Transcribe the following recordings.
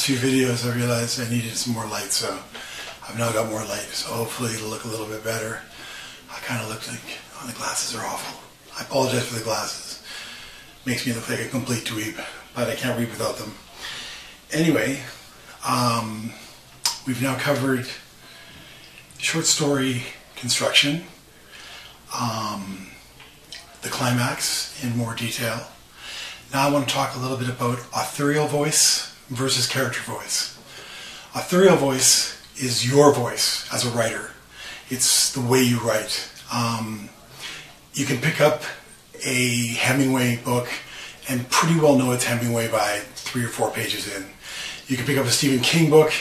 last few videos I realized I needed some more light, so I've now got more light, so hopefully it'll look a little bit better. I kind of look like, oh, the glasses are awful. I apologize for the glasses. Makes me look like a complete dweeb, but I can't read without them. Anyway, we've now covered short story construction, the climax in more detail. Now I want to talk a little bit about authorial voice versus character voice. Authorial voice is your voice as a writer. It's the way you write. You can pick up a Hemingway book and pretty well know it's Hemingway by 3 or 4 pages in. You can pick up a Stephen King book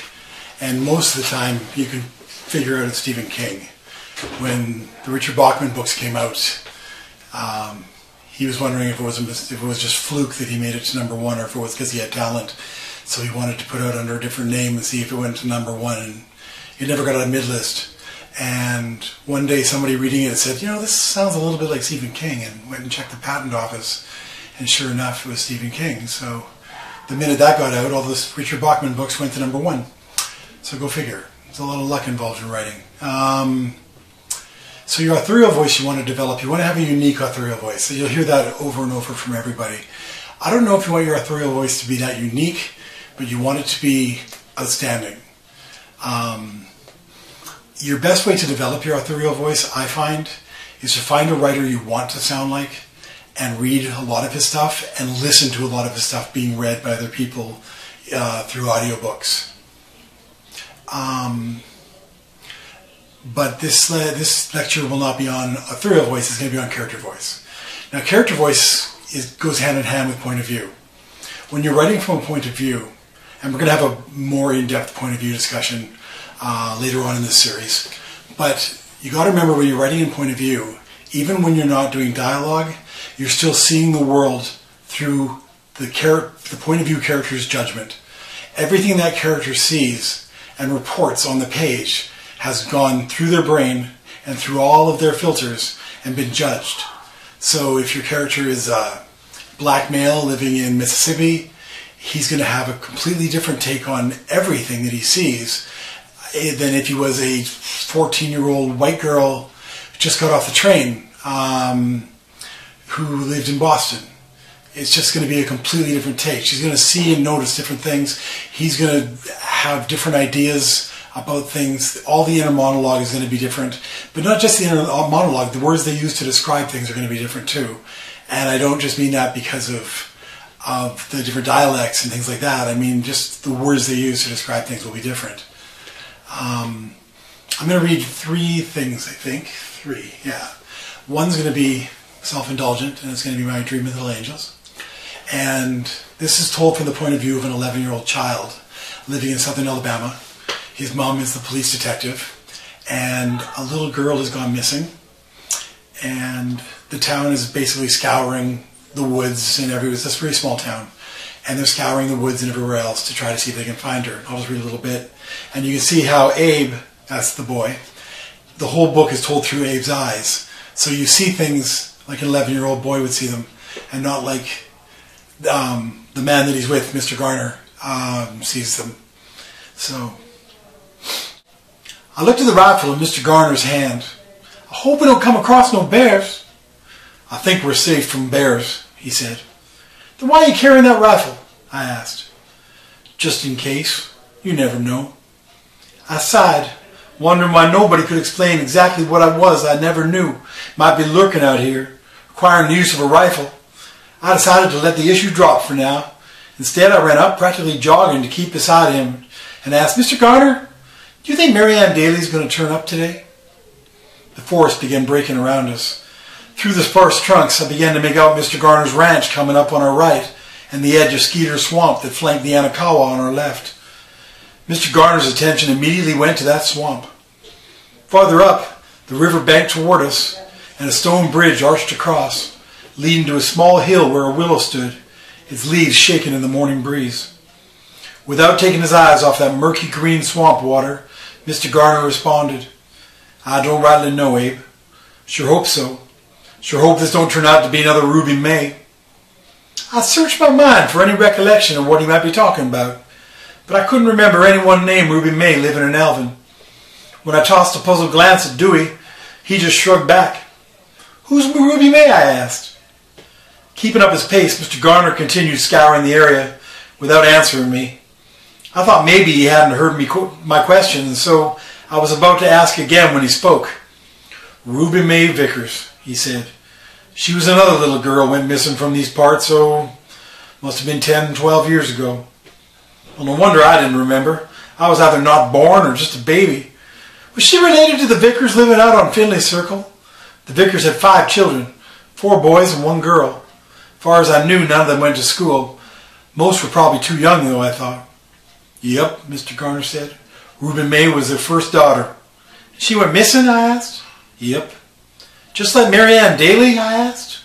and most of the time you can figure out it's Stephen King. When the Richard Bachman books came out, he was wondering if it was just fluke that he made it to #1 or if it was because he had talent. So he wanted to put out under a different name and see if it went to #1, and it never got on a mid-list. And one day somebody reading it said, you know, this sounds a little bit like Stephen King, and went and checked the patent office, and sure enough it was Stephen King. So the minute that got out, all those Richard Bachman books went to #1. So go figure. There's a lot of luck involved in writing. So your authorial voice you want to develop, you want to have a unique authorial voice. So you'll hear that over and over from everybody. I don't know if you want your authorial voice to be that unique, but you want it to be outstanding. Your best way to develop your authorial voice, I find, is to find a writer you want to sound like and read a lot of his stuff and listen to a lot of his stuff being read by other people through audiobooks. But this lecture will not be on authorial voice, it's going to be on character voice. Now character voice goes hand in hand with point of view. When you're writing from a point of view, and we're going to have a more in-depth point of view discussion later on in this series, but you got to remember when you're writing in point of view, even when you're not doing dialogue, you're still seeing the world through the point of view character's judgment. Everything that character sees and reports on the page has gone through their brain and through all of their filters and been judged. So if your character is a black male living in Mississippi, he's going to have a completely different take on everything that he sees than if he was a 14-year-old white girl who just got off the train who lived in Boston. It's just going to be a completely different take. She's going to see and notice different things. He's going to have different ideas about things. All the inner monologue is going to be different, but not just the inner monologue. The words they use to describe things are going to be different too. And I don't just mean that because of the different dialects and things like that. I mean just the words they use to describe things will be different. I'm going to read 3 things, I think. 3, yeah. One's going to be self-indulgent, and it's going to be My Dream of Little Angels. And this is told from the point of view of an 11-year-old child living in southern Alabama. His mom is the police detective, and a little girl has gone missing, and the town is basically scouring the woods and everywhere. It's a very small town, and they're scouring the woods and everywhere else to try to see if they can find her. I'll just read a little bit, and you can see how Abe, that's the boy, the whole book is told through Abe's eyes. So you see things like an 11-year-old boy would see them, and not like the man that he's with, Mr. Garner, sees them. So I looked at the rifle in Mr. Garner's hand. I hope we don't come across no bears. I think we're safe from bears, he said. Then why are you carrying that rifle? I asked. Just in case. You never know. I sighed, wondering why nobody could explain exactly what I was I never knew might be lurking out here, requiring the use of a rifle. I decided to let the issue drop for now. Instead, I ran up, practically jogging to keep beside him, and asked, Mr. Garner, do you think Marianne Daly's going to turn up today? The forest began breaking around us. Through the sparse trunks, I began to make out Mr. Garner's ranch coming up on our right, and the edge of Skeeter Swamp that flanked the Anakawa on our left. Mr. Garner's attention immediately went to that swamp. Farther up, the river banked toward us, and a stone bridge arched across, leading to a small hill where a willow stood, its leaves shaking in the morning breeze. Without taking his eyes off that murky green swamp water, Mr. Garner responded, I don't rightly know, Abe. Sure hope so. Sure hope this don't turn out to be another Ruby May. I searched my mind for any recollection of what he might be talking about, but I couldn't remember anyone named Ruby May living in Elvin. When I tossed a puzzled glance at Dewey, he just shrugged back. "Who's Ruby May?" I asked. Keeping up his pace, Mr. Garner continued scouring the area without answering me. I thought maybe he hadn't heard my question, and so I was about to ask again when he spoke. "Ruby May Vickers," he said. "She was another little girl went missing from these parts, so must have been 10, 12 years ago. Well, no wonder I didn't remember. I was either not born or just a baby. Was she related to the Vickers living out on Finley Circle? The Vickers had 5 children, 4 boys and 1 girl. As far as I knew, none of them went to school. Most were probably too young, though, I thought." "Yep," Mr. Garner said. "Ruby May was their first daughter." "She went missing?" I asked. "Yep." "Just like Mary Ann Daly?" I asked.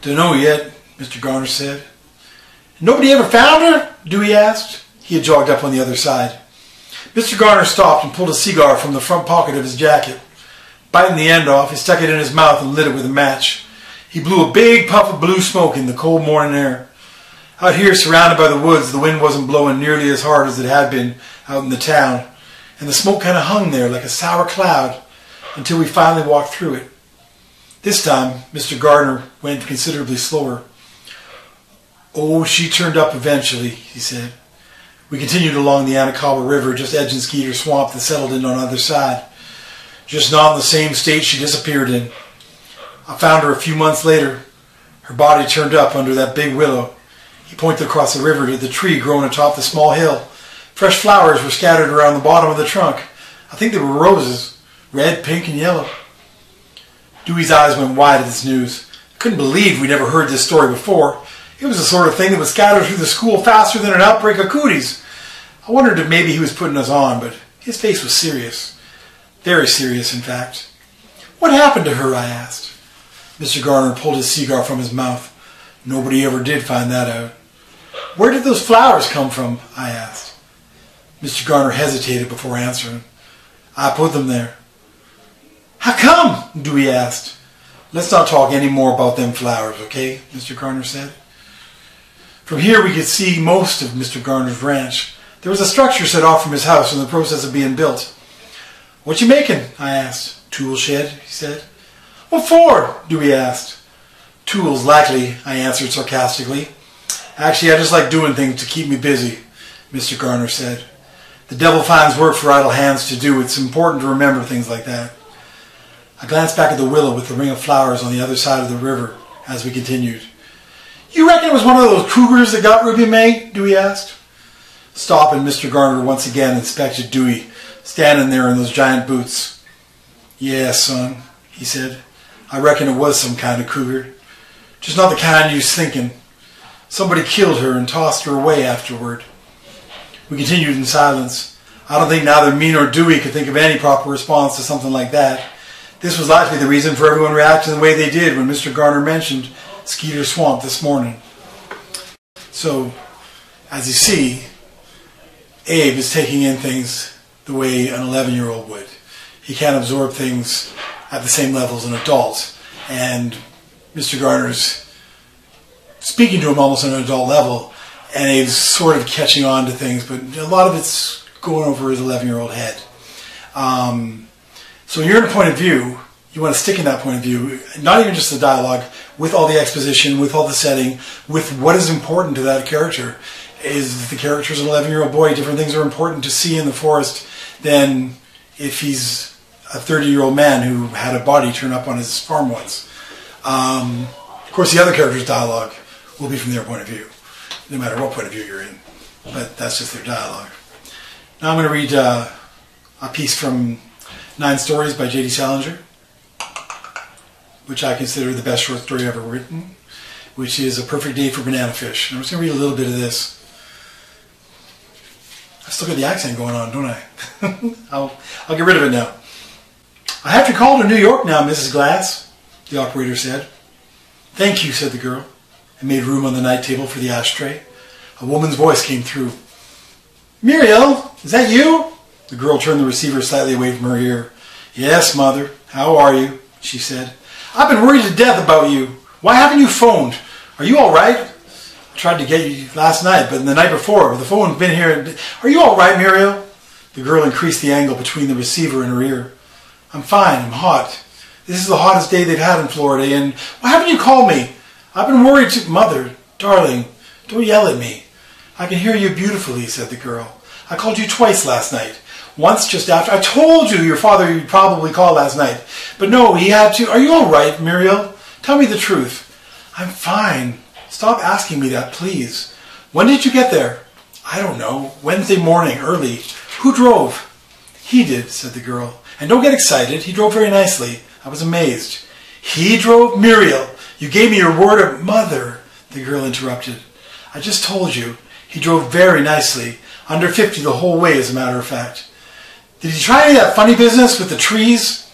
"Dunno yet," Mr. Garner said. "Nobody ever found her?" Dewey asked. He had jogged up on the other side. Mr. Garner stopped and pulled a cigar from the front pocket of his jacket. Biting the end off, he stuck it in his mouth and lit it with a match. He blew a big puff of blue smoke in the cold morning air. Out here, surrounded by the woods, the wind wasn't blowing nearly as hard as it had been out in the town, and the smoke kind of hung there like a sour cloud until we finally walked through it. This time, Mr. Garner went considerably slower. "Oh, she turned up eventually," he said. We continued along the Anacaba River, just edging Skeeter Swamp that settled in on the other side. Just not in the same state she disappeared in. I found her a few months later. Her body turned up under that big willow. He pointed across the river to the tree growing atop the small hill. Fresh flowers were scattered around the bottom of the trunk. I think they were roses, red, pink, and yellow. Dewey's eyes went wide at this news. I couldn't believe we'd never heard this story before. It was the sort of thing that would scatter through the school faster than an outbreak of cooties. I wondered if maybe he was putting us on, but his face was serious. Very serious, in fact. "What happened to her?" I asked. Mr. Garner pulled his cigar from his mouth. "Nobody ever did find that out." "Where did those flowers come from?" I asked. Mr. Garner hesitated before answering. "I put them there." "How come?" Dewey asked. "Let's not talk any more about them flowers, okay?" Mr. Garner said. From here we could see most of Mr. Garner's ranch. There was a structure set off from his house in the process of being built. "What you making?" I asked. "Tool shed," he said. "What for?" Dewey asked. "Tools, likely," I answered sarcastically. "Actually, I just like doing things to keep me busy," Mr. Garner said. "The devil finds work for idle hands to do. It's important to remember things like that." I glanced back at the willow with the ring of flowers on the other side of the river as we continued. "You reckon it was one of those cougars that got Ruby May?" Dewey asked. Stopping, Mr. Garner once again inspected Dewey, standing there in those giant boots. "Yeah, son," he said. "I reckon it was some kind of cougar. Just not the kind you was thinking. Somebody killed her and tossed her away afterward." We continued in silence. I don't think neither me nor Dewey could think of any proper response to something like that. This was likely the reason for everyone reacting the way they did when Mr. Garner mentioned Skeeter Swamp this morning. So, as you see, Abe is taking in things the way an 11-year-old would. He can't absorb things at the same level as an adult. And Mr. Garner's speaking to him almost on an adult level, and Abe's sort of catching on to things, but a lot of it's going over his 11-year-old head. So you're in a point of view. You want to stick in that point of view, not even just the dialogue, with all the exposition, with all the setting, with what is important to that character. Is the character's an 11-year-old boy, different things are important to see in the forest than if he's a 30-year-old man who had a body turn up on his farm once. Of course, the other character's dialogue will be from their point of view, no matter what point of view you're in. But that's just their dialogue. Now I'm going to read a piece from 9 Stories by J.D. Salinger, which I consider the best short story ever written, which is A Perfect Day for Banana Fish. And I'm just going to read a little bit of this. I still got the accent going on, don't I? I'll get rid of it now. "I have to call to New York now, Mrs. Glass," the operator said. "Thank you," said the girl, and made room on the night table for the ashtray. A woman's voice came through. "Muriel, is that you?" The girl turned the receiver slightly away from her ear. "Yes, Mother. How are you?" she said. "I've been worried to death about you. Why haven't you phoned? Are you all right?" I tried to get you last night, but the night before. The phone's been here. Are you all right, Muriel? The girl increased the angle between the receiver and her ear. I'm fine. I'm hot. This is the hottest day they've had in Florida, and why haven't you called me? I've been worried too. Mother, darling, don't yell at me. I can hear you beautifully, said the girl. I called you twice last night. Once just after. I told you your father you'd probably call last night. But no, he had to. Are you all right, Muriel? Tell me the truth. I'm fine. Stop asking me that, please. When did you get there? I don't know. Wednesday morning, early. Who drove? He did, said the girl. And don't get excited. He drove very nicely. I was amazed. He drove? Muriel, you gave me your word of... Mother, the girl interrupted. I just told you. He drove very nicely. Under 50 the whole way, as a matter of fact. Did he try any of that funny business with the trees?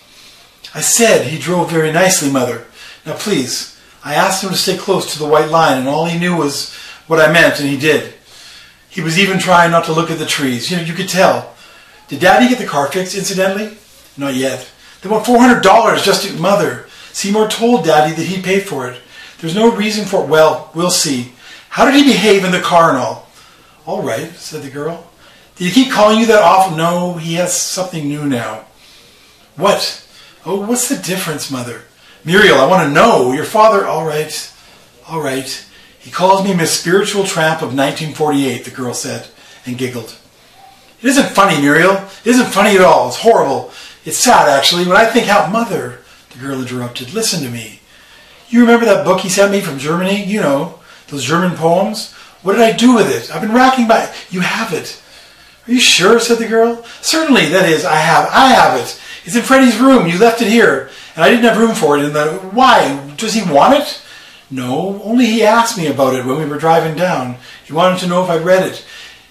I said he drove very nicely, Mother. Now please, I asked him to stay close to the white line, and all he knew was what I meant, and he did. He was even trying not to look at the trees. You could tell. Did Daddy get the car fixed, incidentally? Not yet. They want $400 just to... Mother, Seymour told Daddy that he'd pay for it. There's no reason for it. Well, we'll see. How did he behave in the car and all? All right, said the girl. Did he keep calling you that often? No, he has something new now. What? Oh, what's the difference, Mother? Muriel, I want to know. Your father... All right. All right. He calls me Miss Spiritual Tramp of 1948, the girl said, and giggled. It isn't funny, Muriel. It isn't funny at all. It's horrible. It's sad, actually. When I think how... Mother, the girl interrupted, listen to me. You remember that book he sent me from Germany? You know, those German poems? What did I do with it? I've been racking by... You have it. Are you sure? Said the girl. Certainly, that is, I have it. It's in Freddie's room. You left it here. And I didn't have room for it in the... Why? Does he want it? No, only he asked me about it when we were driving down. He wanted to know if I'd read it.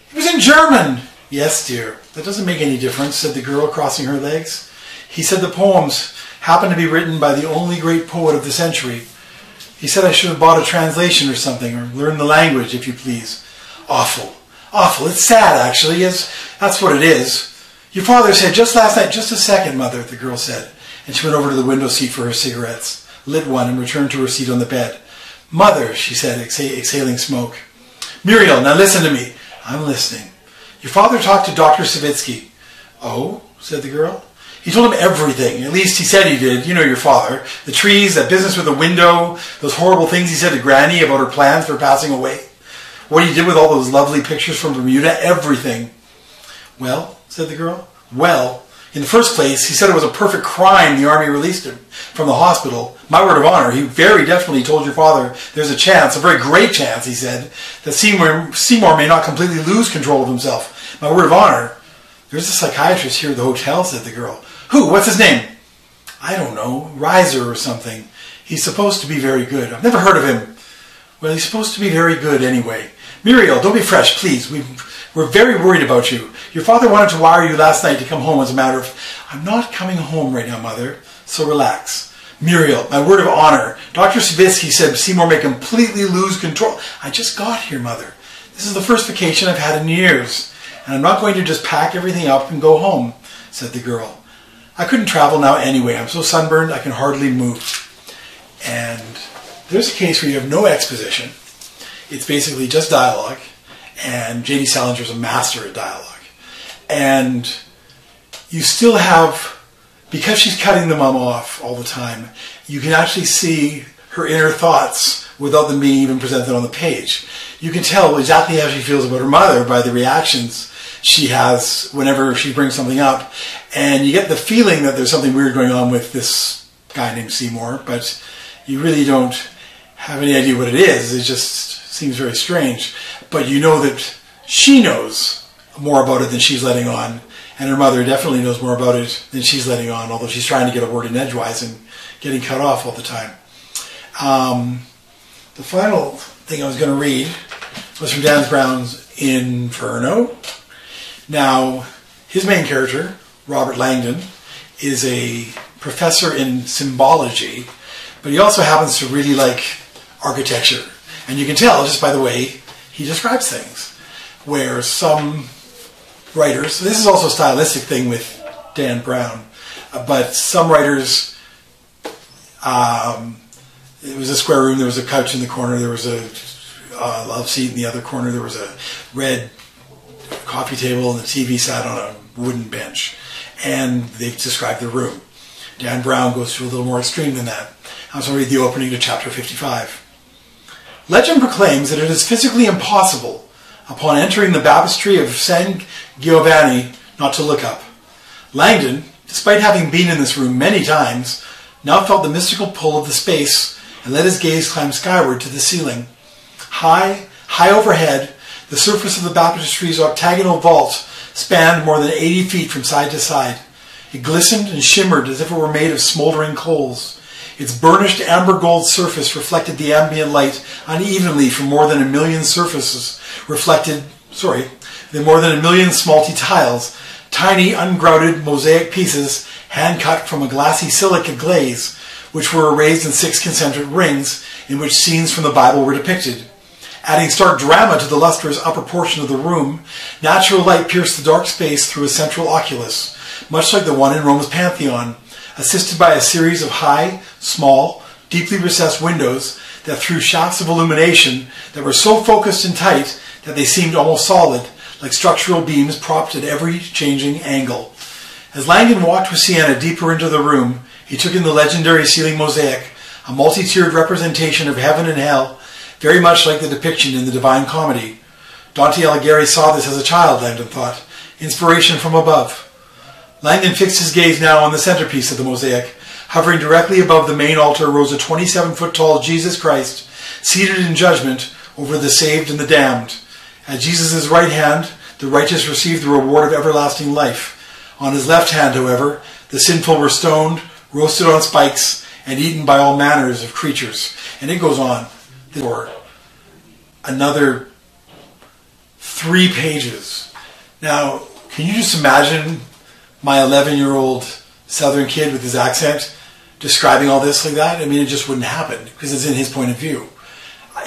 It was in German. Yes, dear. That doesn't make any difference, said the girl, crossing her legs. He said the poems happened to be written by the only great poet of the century. He said I should have bought a translation or something, or learned the language, if you please. Awful. Awful. It's sad, actually. That's what it is. Your father said just last night... Just a second, Mother, the girl said. And she went over to the window seat for her cigarettes, lit one, and returned to her seat on the bed. Mother, she said, exhaling smoke. Muriel, now listen to me. I'm listening. Your father talked to Dr. Savitsky. Oh, said the girl. He told him everything. At least he said he did. You know your father. The trees, that business with the window, those horrible things he said to Granny about her plans for passing away. What he did with all those lovely pictures from Bermuda, everything. Well, said the girl. Well, in the first place, he said it was a perfect crime the Army released him from the hospital. My word of honor, he very definitely told your father there's a chance, a very great chance, he said, that Seymour may not completely lose control of himself. My word of honor. There's a psychiatrist here at the hotel, said the girl. Who? What's his name? I don't know. Reiser or something. He's supposed to be very good. I've never heard of him. Well, he's supposed to be very good anyway. Muriel, don't be fresh, please. We're very worried about you. Your father wanted to wire you last night to come home as a matter of... I'm not coming home right now, Mother, so relax. Muriel, my word of honor. Dr. Savitsky said Seymour may completely lose control. I just got here, Mother. This is the first vacation I've had in years. And I'm not going to just pack everything up and go home, said the girl. I couldn't travel now anyway. I'm so sunburned I can hardly move. And there's a case where you have no exposition. It's basically just dialogue. And J.D. Salinger's a master at dialogue. And you still have, because she's cutting the mom off all the time, you can actually see her inner thoughts without them being even presented on the page. You can tell exactly how she feels about her mother by the reactions she has whenever she brings something up. And you get the feeling that there's something weird going on with this guy named Seymour, but you really don't have any idea what it is. It just seems very strange. But you know that she knows more about it than she's letting on, and her mother definitely knows more about it than she's letting on, although she's trying to get a word in edgewise and getting cut off all the time. The final thing I was going to read was from Dan Brown's Inferno. Now, his main character, Robert Langdon, is a professor in symbology, but he also happens to really like architecture. And you can tell just by the way he describes things, where some writers, this is also a stylistic thing with Dan Brown, but some writers, it was a square room, there was a couch in the corner, there was a love seat. In the other corner there was a red coffee table, and the TV sat on a wooden bench. And they describe the room. Dan Brown goes to a little more extreme than that. I'm going to read the opening to chapter 55. Legend proclaims that it is physically impossible, upon entering the baptistry of San Giovanni, not to look up. Langdon, despite having been in this room many times, now felt the mystical pull of the space and let his gaze climb skyward to the ceiling. High overhead, the surface of the baptistry's octagonal vault spanned more than 80 feet from side to side. It glistened and shimmered as if it were made of smoldering coals. Its burnished amber gold surface reflected the ambient light unevenly from more than a million smalty tiles, tiny ungrouted mosaic pieces hand-cut from a glassy silica glaze, which were arranged in 6 concentric rings in which scenes from the Bible were depicted. Adding stark drama to the lustrous upper portion of the room, natural light pierced the dark space through a central oculus, much like the one in Rome's Pantheon, assisted by a series of high, small, deeply recessed windows that threw shafts of illumination that were so focused and tight that they seemed almost solid, like structural beams propped at every changing angle. As Langdon walked with Sienna deeper into the room, he took in the legendary ceiling mosaic, a multi-tiered representation of heaven and hell, very much like the depiction in the Divine Comedy. Dante Alighieri saw this as a child, Langdon thought. Inspiration from above. Langdon fixed his gaze now on the centerpiece of the mosaic. Hovering directly above the main altar rose a 27-foot-tall Jesus Christ, seated in judgment over the saved and the damned. At Jesus' right hand, the righteous received the reward of everlasting life. On his left hand, however, the sinful were stoned, roasted on spikes, and eaten by all manners of creatures. And it goes on for another 3 pages. Now, can you just imagine my 11-year-old Southern kid with his accent describing all this like that? I mean, it just wouldn't happen because it's in his point of view.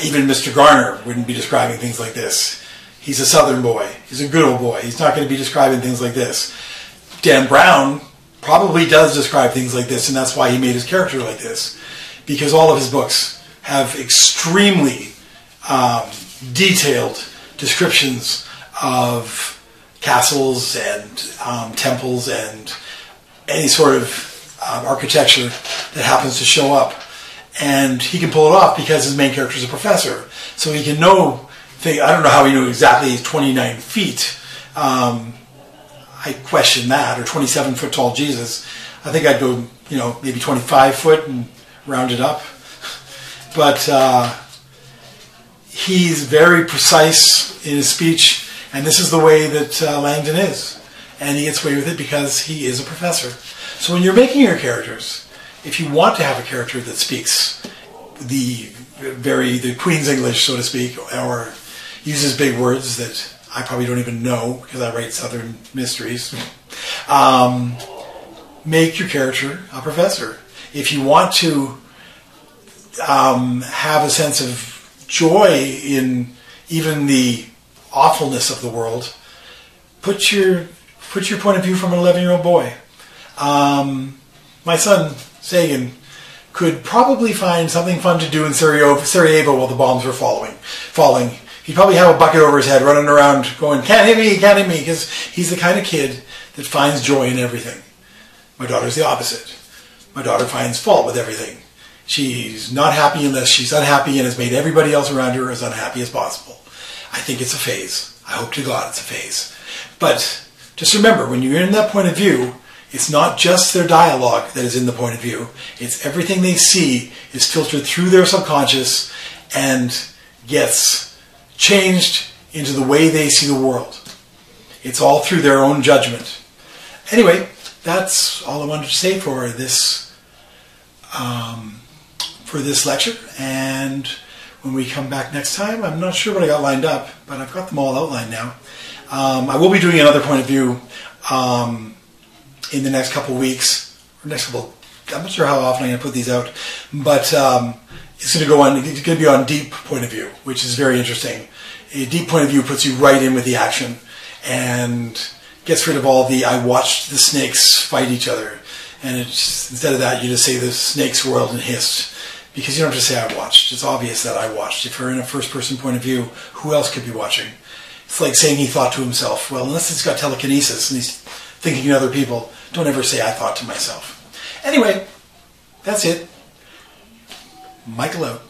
Even Mr. Garner wouldn't be describing things like this. He's a Southern boy. He's a good old boy. He's not going to be describing things like this. Dan Brown probably does describe things like this, and that's why he made his character like this, because all of his books have extremely detailed descriptions of castles and temples and any sort of architecture that happens to show up. And he can pull it off because his main character is a professor. So he can know things. I don't know how he knew exactly 29 feet. I question that. Or 27-foot tall Jesus. I think I'd go, maybe 25 foot and round it up. But he's very precise in his speech, and this is the way that Langdon is. And he gets away with it because he is a professor. So when you're making your characters, if you want to have a character that speaks the Queen's English, so to speak, or uses big words that I probably don't even know because I write Southern mysteries, make your character a professor. If you want to have a sense of joy in even the awfulness of the world, put your point of view from an 11-year-old boy. My son Sagan could probably find something fun to do in Sarajevo while the bombs were falling. He'd probably have a bucket over his head running around going, can't hit me, because he's the kind of kid that finds joy in everything. My daughter's the opposite. My daughter finds fault with everything. She's not happy unless she's unhappy and has made everybody else around her as unhappy as possible. I think it's a phase. I hope to God it's a phase. But just remember, when you're in that point of view, it's not just their dialogue that is in the point of view. It's everything they see is filtered through their subconscious and gets changed into the way they see the world. It's all through their own judgment. Anyway, that's all I wanted to say for this lecture. And when we come back next time, I'm not sure what I got lined up, but I've got them all outlined now. I will be doing another point of view in the next couple of weeks. I'm not sure how often I'm going to put these out, but it's going to be on deep point of view, which is very interesting. A deep point of view puts you right in with the action and gets rid of all the I watched the snakes fight each other. And instead of that, you just say the snakes whirled and hissed, because you don't have to say I watched. It's obvious that I watched. If you're in a first-person point of view, who else could be watching? It's like saying he thought to himself. Well, unless he's got telekinesis and he's thinking in other people, don't ever say I thought to myself. Anyway, that's it. Michael out.